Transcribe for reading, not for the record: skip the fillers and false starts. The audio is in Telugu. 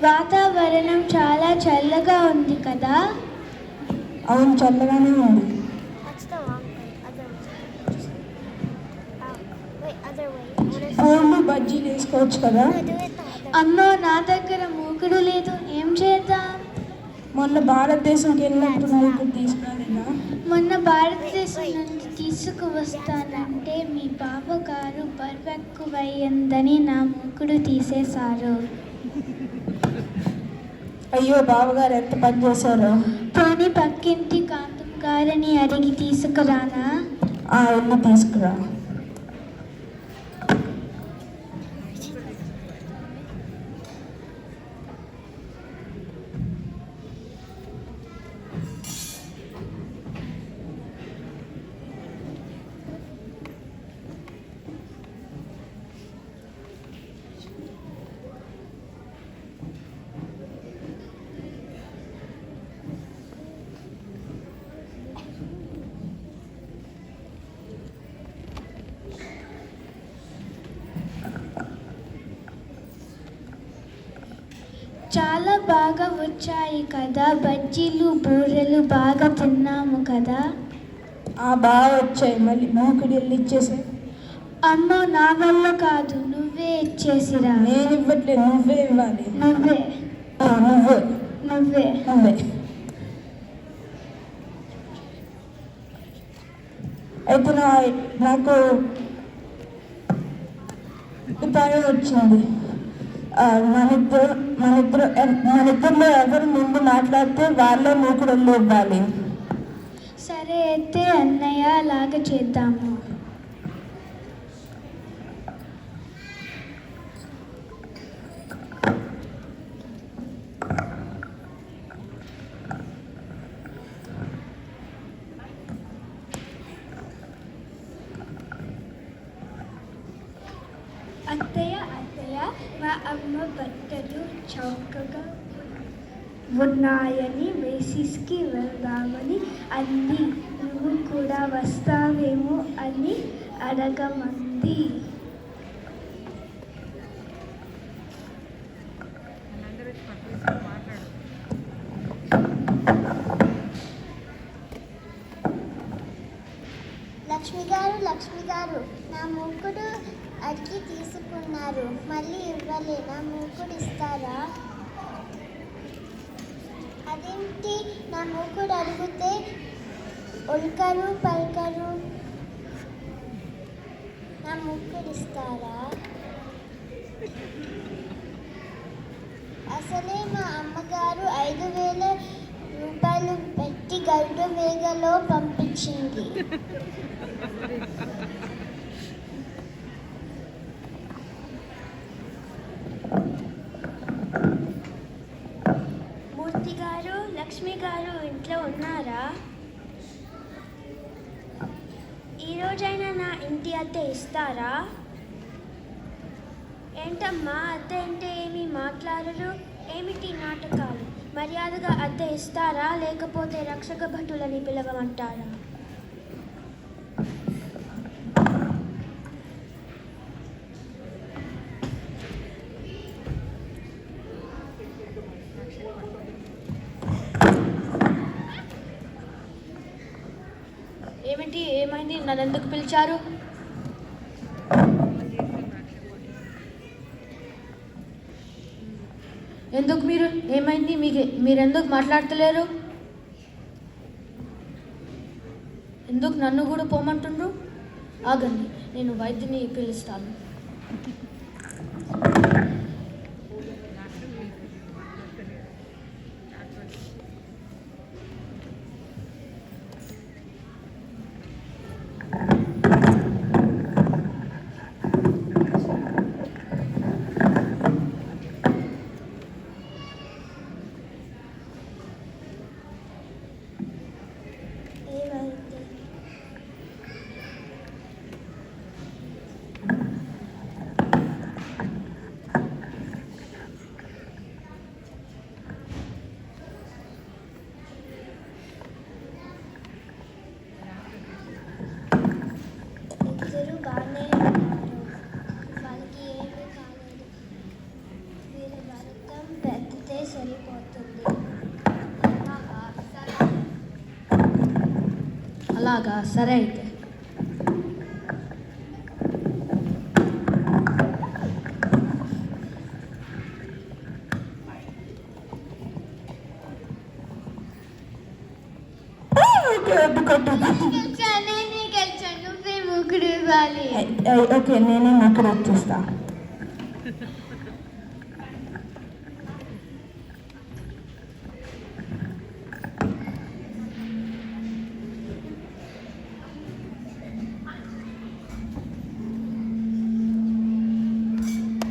వాతావరణం చాలా చల్లగా ఉంది కదా. అవును, చల్లగానే ఉంది. బజ్జీలు వేసుకోవచ్చు కదా. అమ్మో, నా దగ్గర మూకుడు లేదు, ఏం చేద్దాం? మొన్న భారతదేశంకి వెళ్ళినప్పుడు మూకుడు తీసుకురాలేదా? మొన్న భారతదేశం నుంచి తీసుకువస్తానంటే మీ బావగారు బరువెక్కువయ్యిందని నా మూకుడు తీసేశారు. అయ్యో, బావగారు ఎంత పని చేశారో. పోనీ పక్కింటి కాంతం గారిని అడిగి తీసుకురానా? వెళ్ళి తీసుకురా. చాలా బాగా వచ్చాయి కదా బజ్జీలు, బూరెలు బాగా తిన్నాము కదా. బాగా వచ్చాయి, మళ్ళీ మూకుడు వెళ్ళి ఇచ్చేసాయి. అమ్మో, నా వల్ల కాదు, నువ్వే ఇచ్చేసిరా. నేను ఇవ్వట్లేదు, నువ్వే ఇవ్వాలి. నువ్వే నువ్వే నువ్వే నువ్వే. అయితే నాకు ఉపాయం వచ్చింది. మనిద్దరిలో ఎవరు ముందు మాట్లాడితే వాళ్ళే మూకుడు ఇవ్వాలి. సరే, అయితే అన్నయ్య లాగా చేద్దాము. అత్తయ్య, మా అమ్మ బట్టలు చౌకగా ఉన్నాయని మేసిస్కి వెళ్దామని అంది. నువ్వు కూడా వస్తావేమో అని అడగమంది. లక్ష్మి గారు, నా మూకుడు అడిగి తీసుకున్నారు, మళ్ళీ ఇవ్వలే. నా మూకుడు ఇస్తారా? అదేంటి, నా మూకుడు అడిగితే ఉల్కరు పల్కరు. నా మూకుడు ఇస్తారా? అసలే మా అమ్మగారు 5,000 రూపాయలు పెట్టి గరుడ వేగలో పంపించింది. మూర్తి గారు, లక్ష్మి గారు ఇంట్లో ఉన్నారా? ఈరోజైనా నా ఇంటి అద్దె ఇస్తారా? ఏంటమ్మా, అద్దె అంటే ఏమీ మాట్లాడరు? ఏమిటి నాటకాలు? మర్యాదగా అద్దె ఇస్తారా, లేకపోతే రక్షక భటులని పిలవమంటారా? ఏమైంది? నన్ను ఎందుకు పిలిచారు? ఎందుకు ఏమైంది? మీరెందుకు మాట్లాడతలేరు? ఎందుకు నన్ను కూడా పోమంటుండ్రు? ఆగండి, నేను వైద్యుని పిలుస్తాను. సరిపోతుంది. అలాగా, సరే అయితే. నేనే గెలిచాను, నువ్వే ముగ్గురు ఇవ్వాలి. ఓకే, నేనే ముగ్గురు వచ్చేస్తా.